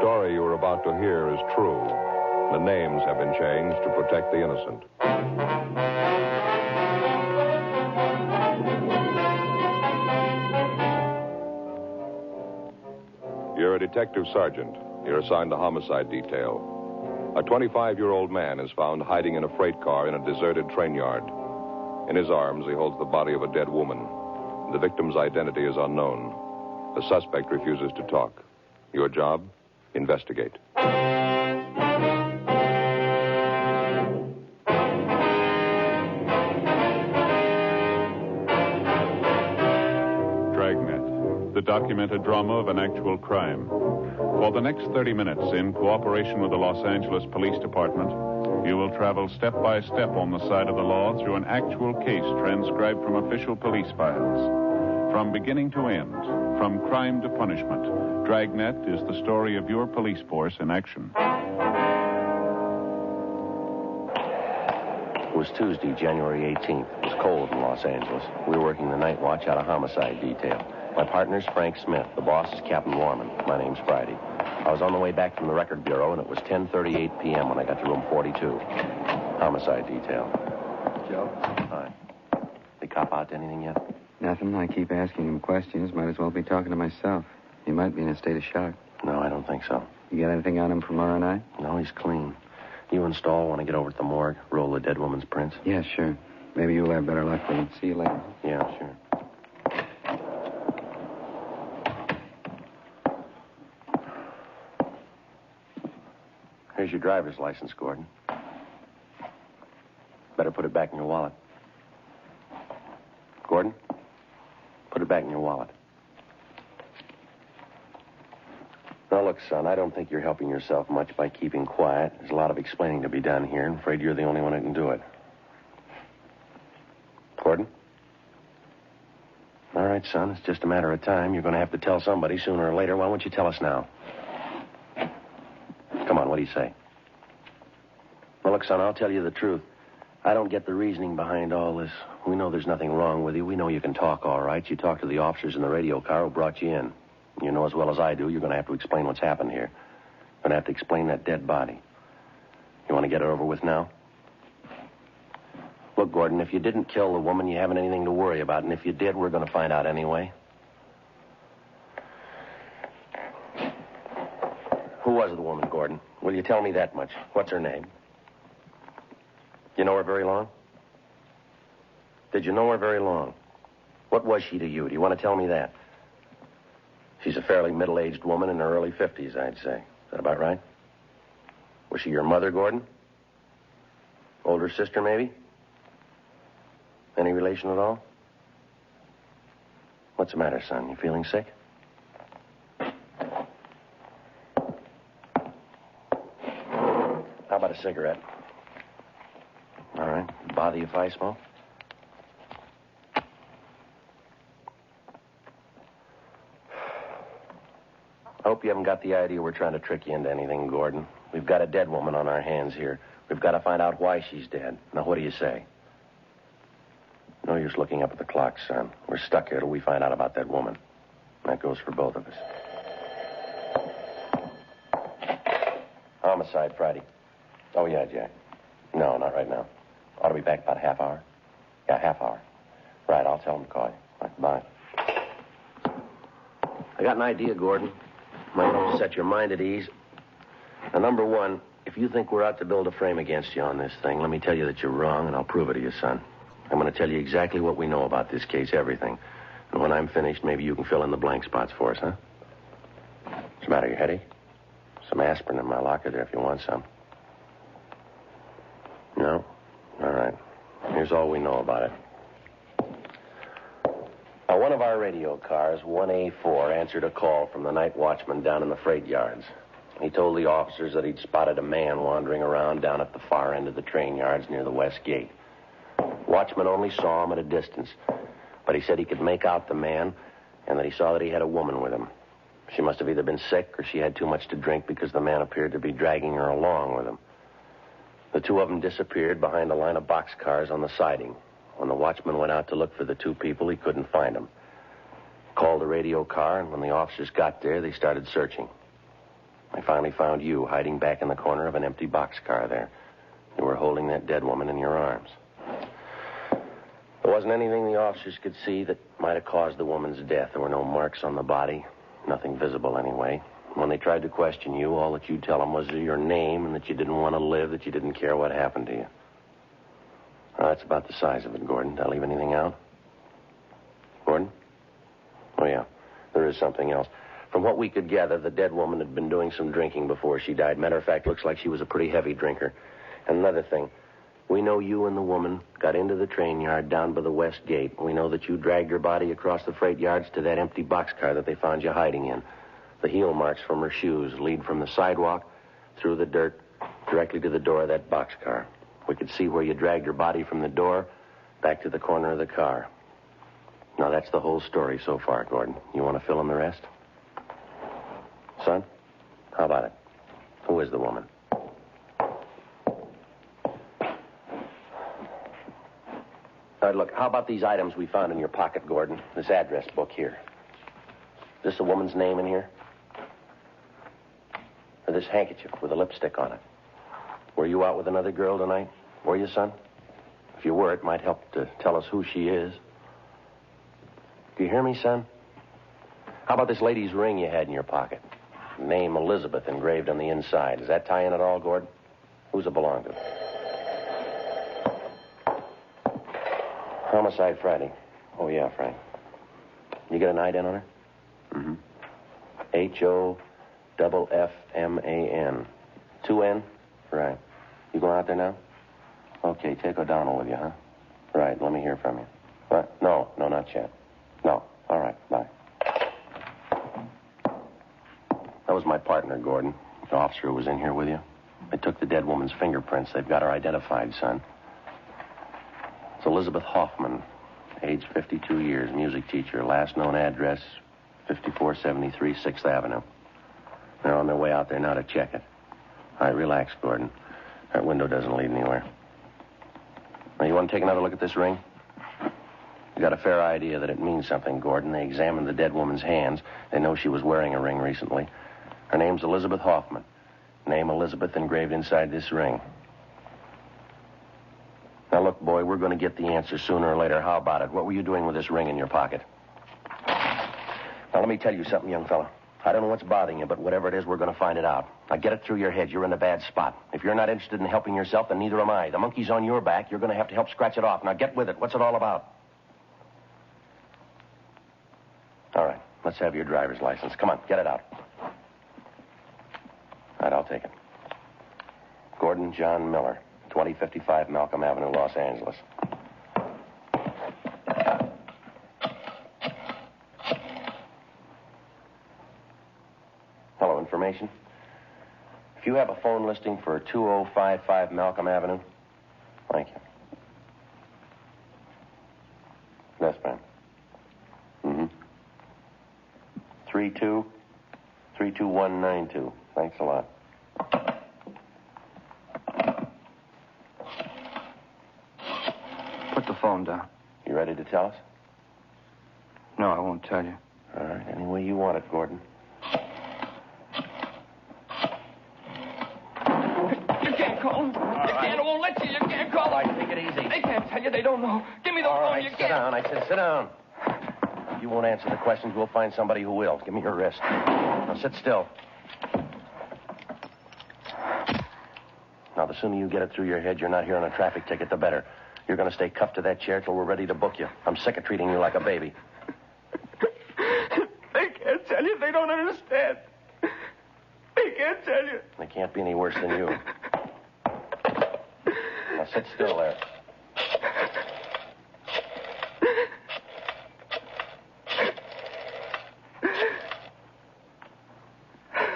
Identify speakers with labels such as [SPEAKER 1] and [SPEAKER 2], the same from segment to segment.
[SPEAKER 1] story you are about to hear is true. The names have been changed to protect the innocent. You're a detective sergeant. You're assigned to homicide detail. A 25-year-old man is found hiding in a freight car in a deserted train yard. In his arms, he holds the body of a dead woman. The victim's identity is unknown. The suspect refuses to talk. Your job? Investigate.
[SPEAKER 2] Dragnet, the documented drama of an actual crime. For the next 30 minutes, in cooperation with the Los Angeles Police Department, you will travel step by step on the side of the law through an actual case transcribed from official police files. From beginning to end, from crime to punishment, Dragnet is the story of your police force in action.
[SPEAKER 3] It was Tuesday, January 18th. It was cold in Los Angeles. We were working the night watch out of homicide detail. My partner's Frank Smith. The boss is Captain Warman. My name's Friday. I was on the way back from the record bureau, and it was 10:38 p.m. when I got to room 42. Homicide detail.
[SPEAKER 4] Joe?
[SPEAKER 3] Hi. They cop out to anything yet?
[SPEAKER 4] Nothing. I keep asking him questions. Might as well be talking to myself. He might be in a state of shock.
[SPEAKER 3] No, I don't think so.
[SPEAKER 4] You got anything on him from R&I?
[SPEAKER 3] No, he's clean. You and Stahl want to get over to the morgue, roll the dead woman's prints?
[SPEAKER 4] Yeah, sure. Maybe you'll have better luck with him. See you later.
[SPEAKER 3] Yeah, sure. Here's your driver's license, Gordon. Better put it back in your wallet. Gordon, put it back in your wallet. Now, look, son, I don't think you're helping yourself much by keeping quiet. There's a lot of explaining to be done here. I'm afraid you're the only one who can do it. Gordon? All right, son, it's just a matter of time. You're going to have to tell somebody sooner or later. Why won't you tell us now? Come on, what do you say? Well, look, son, I'll tell you the truth. I don't get the reasoning behind all this. We know there's nothing wrong with you. We know you can talk all right. You talked to the officers in the radio car who brought you in. You know as well as I do, you're going to have to explain what's happened here. You're going to have to explain that dead body. You want to get it over with now? Look, Gordon, if you didn't kill the woman, you haven't anything to worry about. And if you did, we're going to find out anyway. Who was the woman, Gordon? Will you tell me that much? What's her name? You know her very long? Did you know her very long? What was she to you? Do you want to tell me that? She's a fairly middle-aged woman in her early 50s, I'd say. Is that about right? Was she your mother, Gordon? Older sister, maybe? Any relation at all? What's the matter, son? You feeling sick? How about a cigarette? All right. Bother you if I smoke? I hope you haven't got the idea we're trying to trick you into anything, Gordon. We've got a dead woman on our hands here. We've got to find out why she's dead. Now, what do you say? No use looking up at the clock, son. We're stuck here till we find out about that woman. That goes for both of us. Homicide, Friday. Oh, yeah, Jack. No, not right now. Ought to be back about a half hour. Yeah, half hour. Right, I'll tell him to call you. Right, bye. I got an idea, Gordon. Might help set your mind at ease. Now, number one, if you think we're out to build a frame against you on this thing, let me tell you that you're wrong, and I'll prove it to you, son. I'm going to tell you exactly what we know about this case, everything. And when I'm finished, maybe you can fill in the blank spots for us, huh? What's the matter, your headache? Some aspirin in my locker there if you want some. No? All right. Here's all we know about it. Now, one of our radio cars, 1A4, answered a call from the night watchman down in the freight yards. He told the officers that he'd spotted a man wandering around down at the far end of the train yards near the west gate. Watchman only saw him at a distance, but he said he could make out the man and that he saw that he had a woman with him. She must have either been sick or she had too much to drink because the man appeared to be dragging her along with him. The two of them disappeared behind a line of boxcars on the siding. When the watchman went out to look for the two people, he couldn't find them. Called the radio car, and when the officers got there, they started searching. I finally found you hiding back in the corner of an empty boxcar there. You were holding that dead woman in your arms. There wasn't anything the officers could see that might have caused the woman's death. There were no marks on the body. Nothing visible, anyway. When they tried to question you, all that you'd tell them was your name and that you didn't want to live, that you didn't care what happened to you. Well, that's about the size of it, Gordon. Did I leave anything out? Gordon? Oh, yeah. There is something else. From what we could gather, the dead woman had been doing some drinking before she died. Matter of fact, looks like she was a pretty heavy drinker. And another thing, we know you and the woman got into the train yard down by the west gate. We know that you dragged your body across the freight yards to that empty boxcar that they found you hiding in. The heel marks from her shoes lead from the sidewalk through the dirt directly to the door of that boxcar. We could see where you dragged your body from the door back to the corner of the car. Now, that's the whole story so far, Gordon. You want to fill in the rest? Son, how about it? Who is the woman? All right, look, how about these items we found in your pocket, Gordon? This address book here. Is this a woman's name in here? Or this handkerchief with a lipstick on it? Were you out with another girl tonight? Were you, son? If you were, it might help to tell us who she is. Do you hear me, son? How about this lady's ring you had in your pocket? Name Elizabeth engraved on the inside. Does that tie in at all, Gordon? Who's it belong to? Homicide Friday. Oh, yeah, Frank. You get an ident on her? Mm-hmm. H-O-F-F-M-A-N. 2 N? Right. You going out there now? Okay, take O'Donnell with you, huh? Right, let me hear from you. What? No, not yet. No. All right, bye. That was my partner, Gordon. The officer who was in here with you. They took the dead woman's fingerprints. They've got her identified, son. It's Elizabeth Hoffman, age 52 years, music teacher. Last known address, 5473 6th Avenue. They're on their way out there now to check it. All right, relax, Gordon. That window doesn't lead anywhere. Now, you want to take another look at this ring? You got a fair idea that it means something, Gordon. They examined the dead woman's hands. They know she was wearing a ring recently. Her name's Elizabeth Hoffman. Name Elizabeth engraved inside this ring. Now, look, boy, we're going to get the answer sooner or later. How about it? What were you doing with this ring in your pocket? Now, let me tell you something, young fella. I don't know what's bothering you, but whatever it is, we're going to find it out. Now, get it through your head. You're in a bad spot. If you're not interested in helping yourself, then neither am I. The monkey's on your back. You're going to have to help scratch it off. Now, get with it. What's it all about? All right. Let's have your driver's license. Come on, get it out. All right, I'll take it. Gordon John Miller, 2055 Malcolm Avenue, Los Angeles. Hello, information. If you have a phone listing for 2055 Malcolm Avenue, thank you. Yes, ma'am. 32192. Thanks a lot.
[SPEAKER 4] Put the phone down.
[SPEAKER 3] You ready to tell us?
[SPEAKER 4] No, I won't tell you.
[SPEAKER 3] All right, any way you want it, Gordon.
[SPEAKER 5] You can't call them. You can't. I won't let you. You can't call them.
[SPEAKER 3] All right, take it easy.
[SPEAKER 5] They can't tell you. They don't know. Give me the phone.
[SPEAKER 3] Right,
[SPEAKER 5] You
[SPEAKER 3] sit
[SPEAKER 5] can't.
[SPEAKER 3] down. I said sit down. If you won't answer the questions, we'll find somebody who will. Give me your wrist. Now, sit still. Now, the sooner you get it through your head you're not here on a traffic ticket, the better. You're going to stay cuffed to that chair till we're ready to book you. I'm sick of treating you like a baby.
[SPEAKER 5] They can't tell you. They don't understand. They can't tell you.
[SPEAKER 3] They can't be any worse than you. Now, sit still there.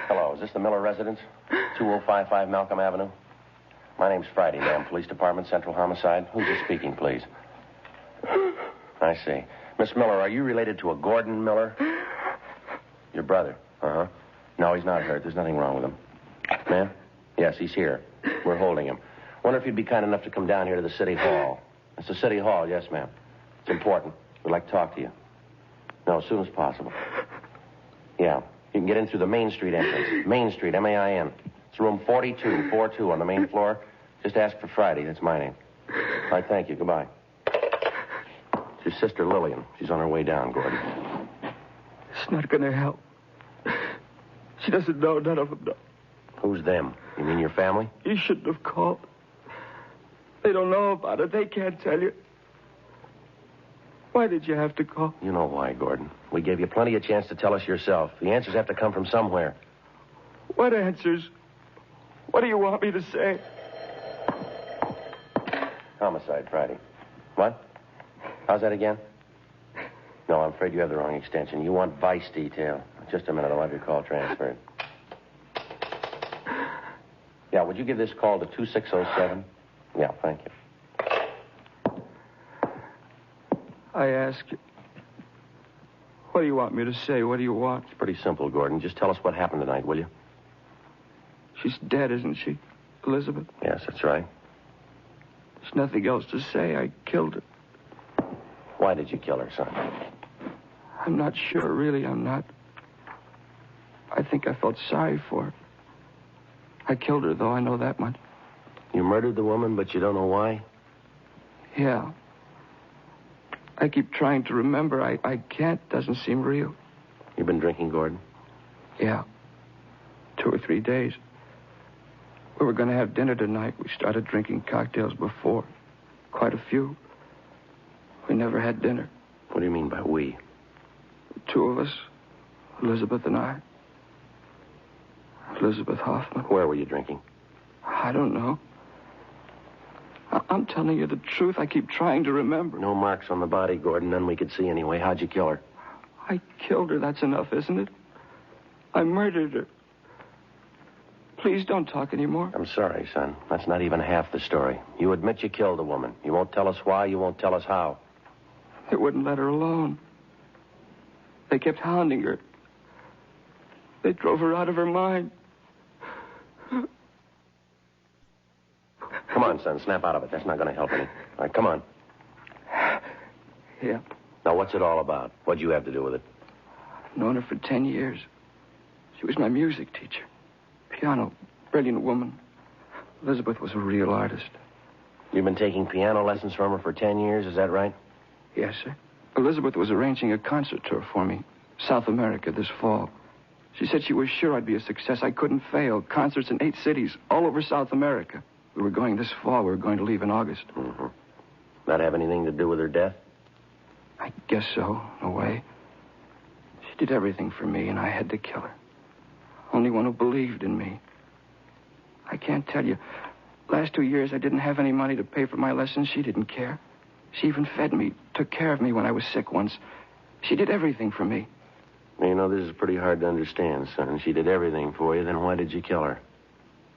[SPEAKER 3] Hello, is this the Miller residence? 2055 Malcolm Avenue? My name's Friday, ma'am. Police Department, Central Homicide. Who's this speaking, please? I see. Miss Miller, are you related to a Gordon Miller? Your brother? Uh-huh. No, he's not hurt. There's nothing wrong with him. Ma'am? Yes, he's here. We're holding him. Wonder if you'd be kind enough to come down here to the City Hall. It's the City Hall, yes, ma'am. It's important. We'd like to talk to you. No, as soon as possible. Yeah, You can get in through the Main Street entrance. Main Street, M-A-I-N. It's room 42 on the main floor. Just ask for Friday. That's my name. All right, thank you. Goodbye. It's your sister, Lillian. She's on her way down, Gordon.
[SPEAKER 5] It's not going to help. She doesn't know. None of them know.
[SPEAKER 3] Who's them? You mean your family?
[SPEAKER 5] You shouldn't have called. They don't know about it. They can't tell you. Why did you have to call?
[SPEAKER 3] You know why, Gordon. We gave you plenty of chance to tell us yourself. The answers have to come from somewhere.
[SPEAKER 5] What answers? What do you want me to say?
[SPEAKER 3] Homicide, Friday. What? How's that again? No, I'm afraid you have the wrong extension. You want vice detail. Just a minute. I'll have your call transferred. Yeah, would you give this call to 2607? Yeah, thank you.
[SPEAKER 5] I ask you. What do you want me to say? What do you want?
[SPEAKER 3] It's pretty simple, Gordon. Just tell us what happened tonight, will you?
[SPEAKER 5] She's dead, isn't she, Elizabeth?
[SPEAKER 3] Yes, that's right.
[SPEAKER 5] There's nothing else to say. I killed her.
[SPEAKER 3] Why did you kill her, son?
[SPEAKER 5] I'm not sure, really. I'm not. I think I felt sorry for her. I killed her, though. I know that much.
[SPEAKER 3] You murdered the woman, but you don't know why?
[SPEAKER 5] Yeah. I keep trying to remember. I can't. Doesn't seem real.
[SPEAKER 3] You've been drinking, Gordon?
[SPEAKER 5] Yeah. 2 or 3 days. We were going to have dinner tonight. We started drinking cocktails before. Quite a few. We never had dinner.
[SPEAKER 3] What do you mean by we?
[SPEAKER 5] The 2 of us. Elizabeth and I. Elizabeth Hoffman.
[SPEAKER 3] Where were you drinking?
[SPEAKER 5] I don't know. I'm telling you the truth. I keep trying to remember.
[SPEAKER 3] No marks on the body, Gordon. None we could see anyway. How'd you kill her?
[SPEAKER 5] I killed her. That's enough, isn't it? I murdered her. Please don't talk anymore.
[SPEAKER 3] I'm sorry, son. That's not even half the story. You admit you killed a woman. You won't tell us why. You won't tell us how.
[SPEAKER 5] They wouldn't let her alone. They kept hounding her. They drove her out of her mind.
[SPEAKER 3] Come on, son. Snap out of it. That's not going to help any. All right, come on.
[SPEAKER 5] Yeah.
[SPEAKER 3] Now, what's it all about? What'd you have to do with it?
[SPEAKER 5] I've known her for 10 years. She was my music teacher. Piano. Brilliant woman. Elizabeth was a real artist.
[SPEAKER 3] You've been taking piano lessons from her for 10 years, is that right?
[SPEAKER 5] Yes, sir. Elizabeth was arranging a concert tour for me. South America this fall. She said she was sure I'd be a success. I couldn't fail. Concerts in 8 cities, all over South America. We were going this fall. We were going to leave in August.
[SPEAKER 3] Mm-hmm. That have anything to do with her death?
[SPEAKER 5] I guess so, in a way. She did everything for me, and I had to kill her. Only one who believed in me. I can't tell you. Last 2 years, I didn't have any money to pay for my lessons. She didn't care. She even fed me, took care of me when I was sick once. She did everything for me.
[SPEAKER 3] You know, this is pretty hard to understand, son. She did everything for you, then why did you kill her?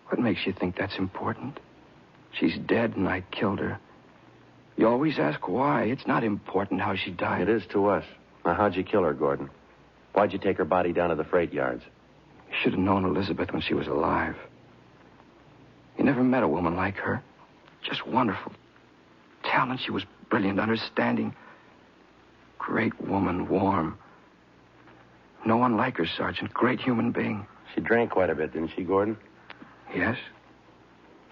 [SPEAKER 5] What makes you think that's important? She's dead, and I killed her. You always ask why. It's not important how she died.
[SPEAKER 3] It is to us. Now, how'd you kill her, Gordon? Why'd you take her body down to the freight yards?
[SPEAKER 5] You should have known Elizabeth when she was alive. You never met a woman like her. Just wonderful. Talent. She was brilliant, understanding. Great woman, warm. No one like her, Sergeant. Great human being.
[SPEAKER 3] She drank quite a bit, didn't she, Gordon?
[SPEAKER 5] Yes.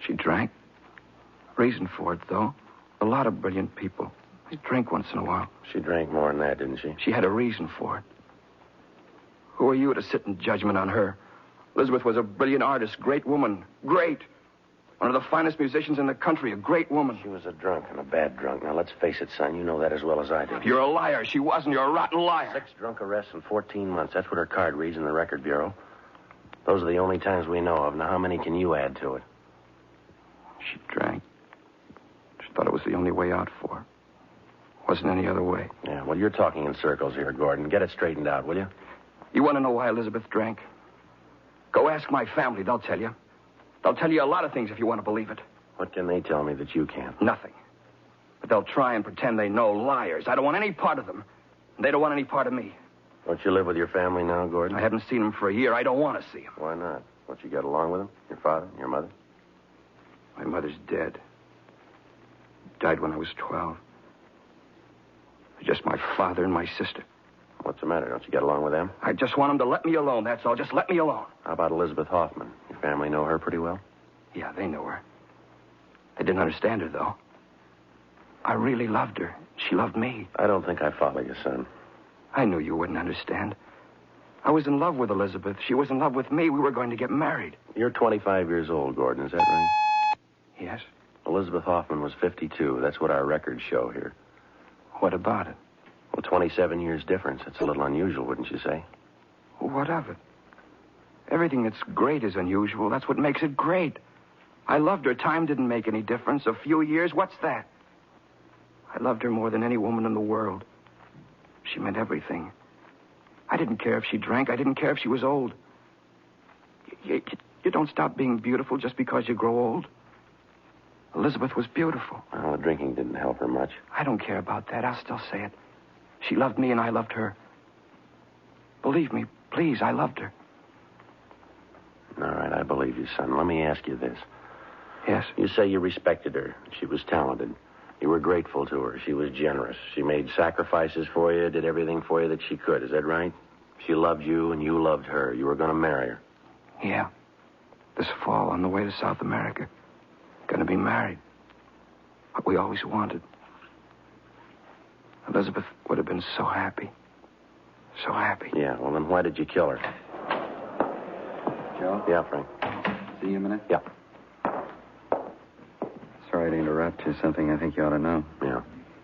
[SPEAKER 5] She drank. Reason for it, though. A lot of brilliant people. They drink once in a while.
[SPEAKER 3] She drank more than that, didn't she?
[SPEAKER 5] She had a reason for it. Who are you to sit in judgment on her? Elizabeth was a brilliant artist, great woman. Great. One of the finest musicians in the country, a great woman.
[SPEAKER 3] She was a drunk and a bad drunk. Now, let's face it, son. You know that as well as I do.
[SPEAKER 5] You're a liar. She wasn't. You're a rotten liar.
[SPEAKER 3] 6 drunk arrests in 14 months. That's what her card reads in the record bureau. Those are the only times we know of. Now, how many can you add to it?
[SPEAKER 5] She drank. She thought it was the only way out for her. Wasn't any other way.
[SPEAKER 3] Yeah, well, you're talking in circles here, Gordon. Get it straightened out, will you?
[SPEAKER 5] You want to know why Elizabeth drank? Go ask my family. They'll tell you. They'll tell you a lot of things if you want to believe it.
[SPEAKER 3] What can they tell me that you can't?
[SPEAKER 5] Nothing. But they'll try and pretend they know. Liars. I don't want any part of them. And they don't want any part of me.
[SPEAKER 3] Don't you live with your family now, Gordon?
[SPEAKER 5] I haven't seen them for a year. I don't want to see them.
[SPEAKER 3] Why not? Don't you get along with them? Your father? Your mother?
[SPEAKER 5] My mother's dead. Died when I was 12. Just my father and my sister.
[SPEAKER 3] What What's the matter? Don't you get along with them?
[SPEAKER 5] I just want them to let me alone, that's all. Just let me alone.
[SPEAKER 3] How about Elizabeth Hoffman? Your family know her pretty well?
[SPEAKER 5] Yeah, they knew her. They didn't understand her, though. I really loved her. She loved me.
[SPEAKER 3] I don't think I follow you, son.
[SPEAKER 5] I knew you wouldn't understand. I was in love with Elizabeth. She was in love with me. We were going to get married.
[SPEAKER 3] You're 25 years old, Gordon. Is that right?
[SPEAKER 5] Yes.
[SPEAKER 3] Elizabeth Hoffman was 52. That's what our records show here.
[SPEAKER 5] What about it?
[SPEAKER 3] Well, 27 years difference. That's a little unusual, wouldn't you say?
[SPEAKER 5] What of it? Everything that's great is unusual. That's what makes it great. I loved her. Time didn't make any difference. A few years, what's that? I loved her more than any woman in the world. She meant everything. I didn't care if she drank. I didn't care if she was old. You don't stop being beautiful just because you grow old. Elizabeth was beautiful.
[SPEAKER 3] Well, the drinking didn't help her much.
[SPEAKER 5] I don't care about that. I'll still say it. She loved me and I loved her. Believe me, please, I loved her.
[SPEAKER 3] All right, I believe you, son. Let me ask you this.
[SPEAKER 5] Yes?
[SPEAKER 3] You say you respected her. She was talented. You were grateful to her. She was generous. She made sacrifices for you, did everything for you that she could. Is that right? She loved you and you loved her. You were going to marry her.
[SPEAKER 5] Yeah. This fall on the way to South America. Going to be married. What we always wanted. Elizabeth would have been so happy. So happy.
[SPEAKER 3] Yeah, well, then why did you kill her?
[SPEAKER 4] Joe?
[SPEAKER 3] Yeah, Frank.
[SPEAKER 4] See you a minute?
[SPEAKER 3] Yeah.
[SPEAKER 4] Sorry to interrupt you. Something I think you ought to know.
[SPEAKER 3] Yeah.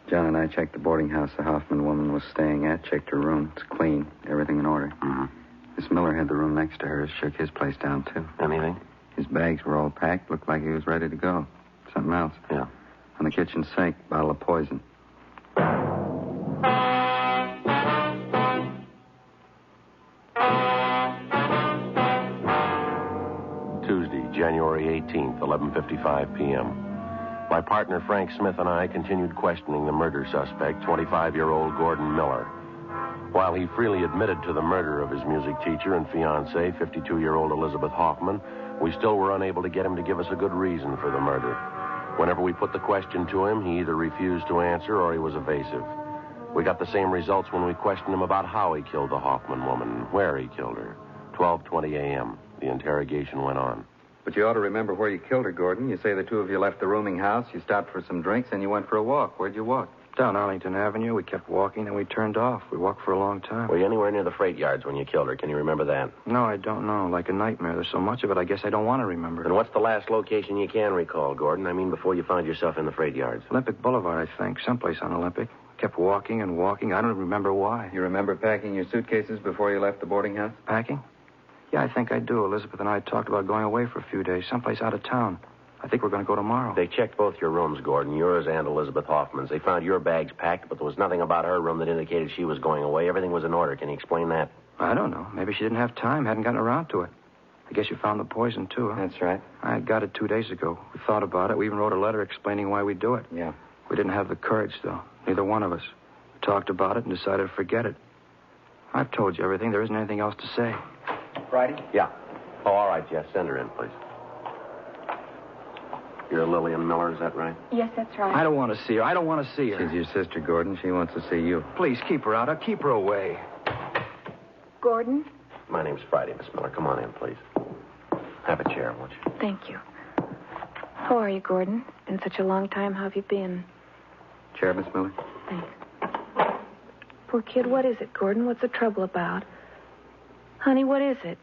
[SPEAKER 4] John and I checked the boarding house the Hoffman woman was staying at, checked her room. It's clean. Everything in order.
[SPEAKER 3] Mm-hmm.
[SPEAKER 4] Miss Miller had the room next to hers, shook his place down, too.
[SPEAKER 3] Anything?
[SPEAKER 4] His bags were all packed. Looked like he was ready to go. Something else.
[SPEAKER 3] Yeah.
[SPEAKER 4] On the kitchen sink, bottle of poison.
[SPEAKER 3] Tuesday, January 18th, 11:55 p.m. My partner, Frank Smith, and I continued questioning the murder suspect, 25-year-old Gordon Miller. While he freely admitted to the murder of his music teacher and fiancée, 52-year-old Elizabeth Hoffman, we still were unable to get him to give us a good reason for the murder. Whenever we put the question to him, he either refused to answer or he was evasive. We got the same results when we questioned him about how he killed the Hoffman woman and where he killed her. 12:20 a.m. The interrogation went on.
[SPEAKER 4] But you ought to remember where you killed her, Gordon. You say the two of you left the rooming house, you stopped for some drinks, and you went for a walk. Where'd you walk?
[SPEAKER 5] Down Arlington Avenue. We kept walking, and we turned off. We walked for a long time.
[SPEAKER 3] Were you anywhere near the freight yards when you killed her? Can you remember that?
[SPEAKER 5] No, I don't know. Like a nightmare. There's so much of it, I guess I don't want to remember.
[SPEAKER 3] And what's the last location you can recall, Gordon? I mean, before you found yourself in the freight yards.
[SPEAKER 5] Olympic Boulevard, I think. Someplace on Olympic. Kept walking and walking. I don't remember why.
[SPEAKER 4] You remember packing your suitcases before you left the boarding house?
[SPEAKER 5] Packing? Yeah, I think I do. Elizabeth and I talked about going away for a few days, someplace out of town. I think we're going to go tomorrow.
[SPEAKER 3] They checked both your rooms, Gordon, yours and Elizabeth Hoffman's. They found your bags packed, but there was nothing about her room that indicated she was going away. Everything was in order. Can you explain that?
[SPEAKER 5] I don't know. Maybe she didn't have time, hadn't gotten around to it. I guess you found the poison, too, huh?
[SPEAKER 4] That's right.
[SPEAKER 5] I got it 2 days ago. We thought about it. We even wrote a letter explaining why we do it.
[SPEAKER 4] Yeah.
[SPEAKER 5] We didn't have the courage, though. Neither one of us. We talked about it and decided to forget it. I've told you everything. There isn't anything else to say.
[SPEAKER 4] Friday?
[SPEAKER 3] Yeah. Oh, all right, Jeff. Send her in, please. You're Lillian Miller, is that right?
[SPEAKER 6] Yes, that's right.
[SPEAKER 5] I don't want to see her. I don't want to see her.
[SPEAKER 4] She's your sister, Gordon. She wants to see you.
[SPEAKER 5] Please, keep her out. I'll keep her away.
[SPEAKER 6] Gordon?
[SPEAKER 3] My name's Friday, Miss Miller. Come on in, please. Have a chair, won't you?
[SPEAKER 6] Thank you. How are you, Gordon? It's been such a long time. How have you been?
[SPEAKER 4] Chair, Miss Miller?
[SPEAKER 6] Thanks. Poor kid, what is it, Gordon? What's the trouble about? Honey, what is it?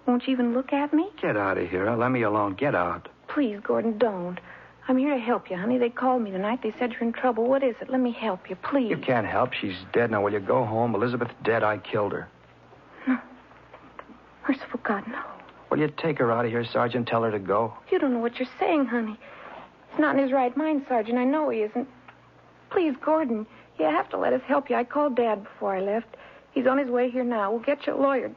[SPEAKER 6] Won't you even look at me?
[SPEAKER 5] Get out of here. Let me alone. Get out.
[SPEAKER 6] Please, Gordon, don't. I'm here to help you, honey. They called me tonight. They said you're in trouble. What is it? Let me help you, please.
[SPEAKER 5] You can't help. She's dead. Now, will you go home? Elizabeth's dead. I killed her.
[SPEAKER 6] No. Merciful God, no.
[SPEAKER 5] Will you take her out of here, Sergeant? Tell her to go.
[SPEAKER 6] You don't know what you're saying, honey. He's not in his right mind, Sergeant. I know he isn't. Please, Gordon, you have to let us help you. I called Dad before I left. He's on his way here now. We'll get you a lawyer.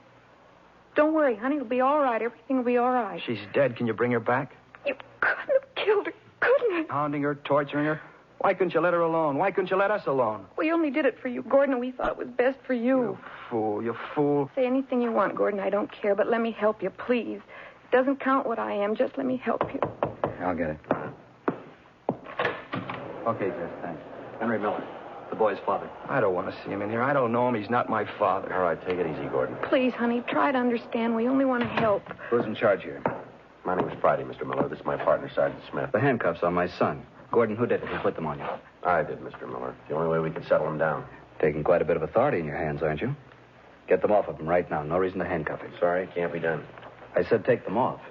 [SPEAKER 6] Don't worry, honey. It'll be all right. Everything will be all right.
[SPEAKER 5] She's dead. Can you bring her back?
[SPEAKER 6] You couldn't have killed her, couldn't you?
[SPEAKER 5] Hounding her, torturing her. Why couldn't you let her alone? Why couldn't you let us alone?
[SPEAKER 6] We only did it for you, Gordon, and we thought it was best for you.
[SPEAKER 5] You fool. You fool.
[SPEAKER 6] Say anything you want, Gordon. I don't care, but let me help you, please. It doesn't count what I am. Just let me help you.
[SPEAKER 4] I'll get it. Okay, Jess, thanks. Henry Miller.
[SPEAKER 7] The boy's father.
[SPEAKER 5] I don't want to see him in here. I don't know him. He's not my father.
[SPEAKER 3] All right, take it easy, Gordon.
[SPEAKER 6] Please, honey, try to understand. We only want to help.
[SPEAKER 7] Who's in charge here?
[SPEAKER 3] My name is Friday, Mr. Miller. This is my partner, Sergeant Smith.
[SPEAKER 7] The handcuffs on my son. Gordon, who did it? Who put them on you?
[SPEAKER 3] I did, Mr. Miller. It's the only way we could settle him down.
[SPEAKER 7] Taking quite a bit of authority in your hands, aren't you? Get them off of him right now. No reason to handcuff him.
[SPEAKER 3] Sorry, can't be done.
[SPEAKER 7] I said take them off.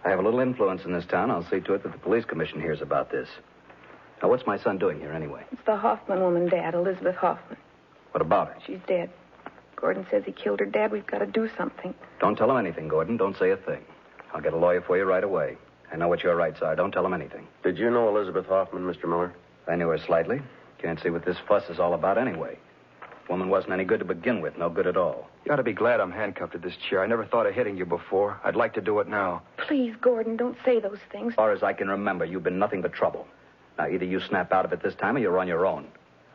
[SPEAKER 7] I have a little influence in this town. I'll see to it that the police commission hears about this. Now, what's my son doing here anyway?
[SPEAKER 6] It's the Hoffman woman, Dad, Elizabeth Hoffman.
[SPEAKER 7] What about her?
[SPEAKER 6] She's dead. Gordon says he killed her, Dad. We've got to do something.
[SPEAKER 7] Don't tell him anything, Gordon. Don't say a thing. I'll get a lawyer for you right away. I know what your rights are. Don't tell him anything.
[SPEAKER 3] Did you know Elizabeth Hoffman, Mr. Miller?
[SPEAKER 7] I knew her slightly. Can't see what this fuss is all about anyway. Woman wasn't any good to begin with. No good at all.
[SPEAKER 5] You ought to be glad I'm handcuffed to this chair. I never thought of hitting you before. I'd like to do it now.
[SPEAKER 6] Please, Gordon, don't say those things.
[SPEAKER 7] As far as I can remember, you've been nothing but trouble. Now, either you snap out of it this time or you're on your own.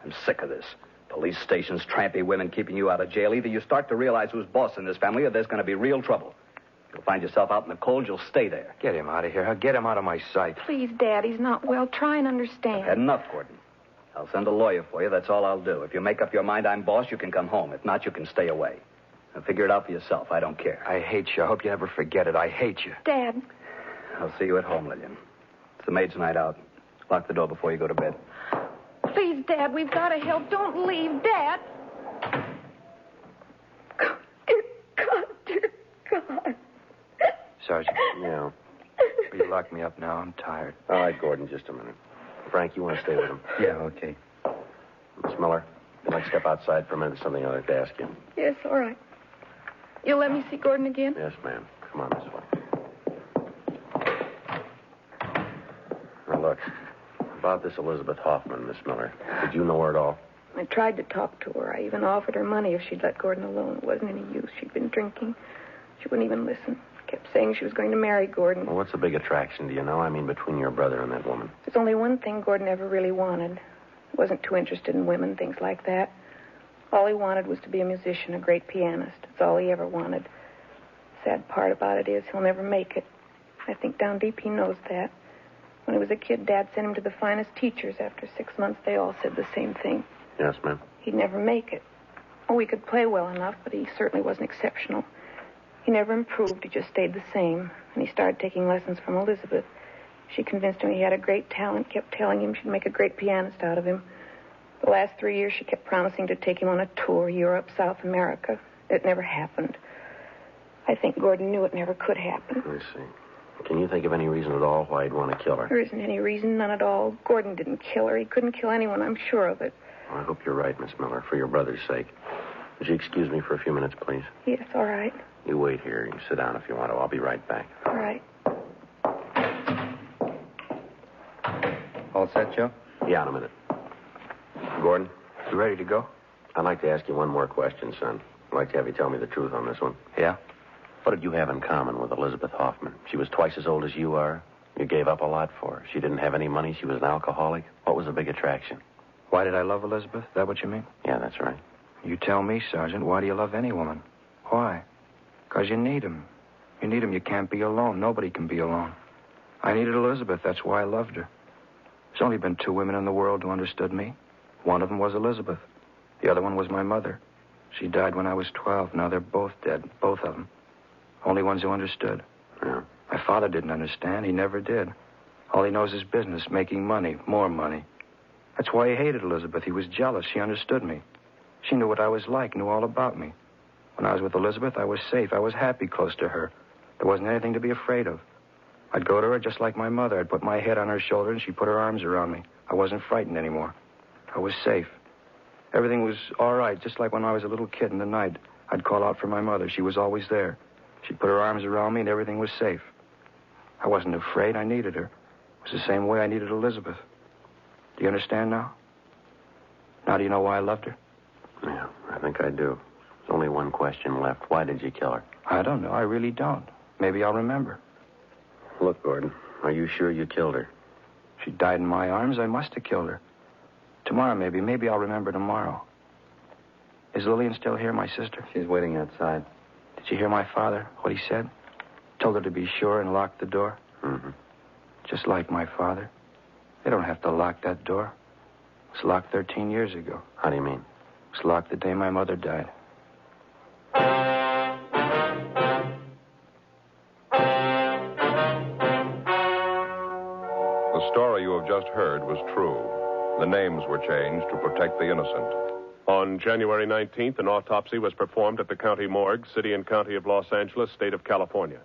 [SPEAKER 7] I'm sick of this. Police stations, trampy women keeping you out of jail. Either you start to realize who's boss in this family or there's going to be real trouble. You'll find yourself out in the cold, you'll stay there.
[SPEAKER 5] Get him out of here. Get him out of my sight.
[SPEAKER 6] Please, Dad, he's not well. Try and understand.
[SPEAKER 7] I've had enough, Gordon. I'll send a lawyer for you. That's all I'll do. If you make up your mind I'm boss, you can come home. If not, you can stay away. Now, figure it out for yourself. I don't care.
[SPEAKER 5] I hate you. I hope you never forget it. I hate you.
[SPEAKER 6] Dad.
[SPEAKER 7] I'll see you at home, Lillian. It's the maid's night out. Lock the door before you go to bed.
[SPEAKER 6] Please, Dad, we've got to help. Don't leave, Dad. Dear God, dear God.
[SPEAKER 5] Sergeant.
[SPEAKER 3] Yeah.
[SPEAKER 5] Will you lock me up now? I'm tired.
[SPEAKER 3] All right, Gordon, just a minute. Frank, you want to stay with him?
[SPEAKER 5] Yeah, okay.
[SPEAKER 3] Miss Miller, can I step outside for a minute? There's something I'd like to ask you.
[SPEAKER 6] Yes, all right. You'll let me see Gordon again?
[SPEAKER 3] Yes, ma'am. Come on this way. Now, look. About this Elizabeth Hoffman, Miss Miller. Did you know her at all?
[SPEAKER 6] I tried to talk to her. I even offered her money if she'd let Gordon alone. It wasn't any use. She'd been drinking. She wouldn't even listen. Kept saying she was going to marry Gordon.
[SPEAKER 3] Well, what's the big attraction, do you know? I mean, between your brother and that woman.
[SPEAKER 6] There's only one thing Gordon ever really wanted. He wasn't too interested in women, things like that. All he wanted was to be a musician, a great pianist. That's all he ever wanted. The sad part about it is he'll never make it. I think down deep he knows that. When he was a kid, Dad sent him to the finest teachers. After 6 months, they all said the same thing.
[SPEAKER 3] Yes, ma'am.
[SPEAKER 6] He'd never make it. Oh, he could play well enough, but he certainly wasn't exceptional. He never improved. He just stayed the same. And he started taking lessons from Elizabeth. She convinced him he had a great talent, kept telling him she'd make a great pianist out of him. The last 3 years, she kept promising to take him on a tour, Europe, South America. It never happened. I think Gordon knew it never could happen.
[SPEAKER 3] I see. Can you think of any reason at all why he'd want to kill her?
[SPEAKER 6] There isn't any reason, none at all. Gordon didn't kill her. He couldn't kill anyone, I'm sure of it.
[SPEAKER 3] Well, I hope you're right, Miss Miller, for your brother's sake. Would you excuse me for a few minutes, please?
[SPEAKER 6] Yes, all right.
[SPEAKER 3] You wait here. You sit down if you want to. I'll be right back.
[SPEAKER 6] All right.
[SPEAKER 4] All set, Joe?
[SPEAKER 3] Yeah, in a minute. Gordon,
[SPEAKER 5] You ready to go?
[SPEAKER 3] I'd like to ask you one more question, son. I'd like to have you tell me the truth on this one.
[SPEAKER 5] Yeah?
[SPEAKER 3] What did you have in common with Elizabeth Hoffman? She was twice as old as you are. You gave up a lot for her. She didn't have any money. She was an alcoholic. What was the big attraction?
[SPEAKER 5] Why did I love Elizabeth? Is that what you mean?
[SPEAKER 3] Yeah, that's right.
[SPEAKER 5] You tell me, Sergeant. Why do you love any woman? Why? Because you need 'em. You need 'em. You can't be alone. Nobody can be alone. I needed Elizabeth. That's why I loved her. There's only been 2 women in the world who understood me. One of them was Elizabeth. The other one was my mother. She died when I was 12. Now they're both dead. Both of them. Only ones who understood.
[SPEAKER 3] Yeah.
[SPEAKER 5] My father didn't understand. He never did. All he knows is business, making money, more money. That's why he hated Elizabeth. He was jealous. She understood me. She knew what I was like, knew all about me. When I was with Elizabeth, I was safe. I was happy close to her. There wasn't anything to be afraid of. I'd go to her just like my mother. I'd put my head on her shoulder and she'd put her arms around me. I wasn't frightened anymore. I was safe. Everything was all right, just like when I was a little kid in the night. I'd call out for my mother. She was always there. She'd put her arms around me and everything was safe. I wasn't afraid. I needed her. It was the same way I needed Elizabeth. Do you understand now? Now do you know why I loved her?
[SPEAKER 3] Yeah, I think I do. There's only one question left. Why did you kill her?
[SPEAKER 5] I don't know. I really don't. Maybe I'll remember.
[SPEAKER 3] Look, Gordon, are you sure you killed her?
[SPEAKER 5] She died in my arms. I must have killed her. Tomorrow, maybe. Maybe I'll remember tomorrow. Is Lillian still here, my sister?
[SPEAKER 4] She's waiting outside.
[SPEAKER 5] Did you hear my father, what he said? Told her to be sure and lock the door.
[SPEAKER 3] Mm-hmm.
[SPEAKER 5] Just like my father. They don't have to lock that door. was locked 13 years ago.
[SPEAKER 3] How do you mean?
[SPEAKER 5] It was locked the day my mother died.
[SPEAKER 1] The story you have just heard was true. The names were changed to protect the innocent.
[SPEAKER 8] On January 19th, an autopsy was performed at the county morgue, City and County of Los Angeles, State of California.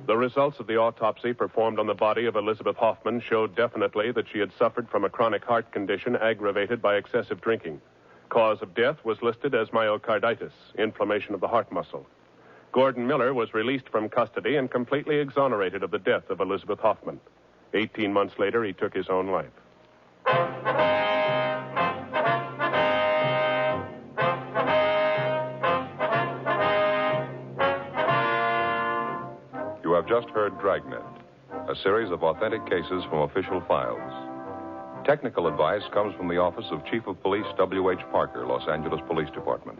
[SPEAKER 8] The results of the autopsy performed on the body of Elizabeth Hoffman showed definitely that she had suffered from a chronic heart condition aggravated by excessive drinking. Cause of death was listed as myocarditis, inflammation of the heart muscle. Gordon Miller was released from custody and completely exonerated of the death of Elizabeth Hoffman. 18 months later, he took his own life.
[SPEAKER 1] You have just heard Dragnet, a series of authentic cases from official files. Technical advice comes from the office of Chief of Police W.H. Parker, Los Angeles Police Department.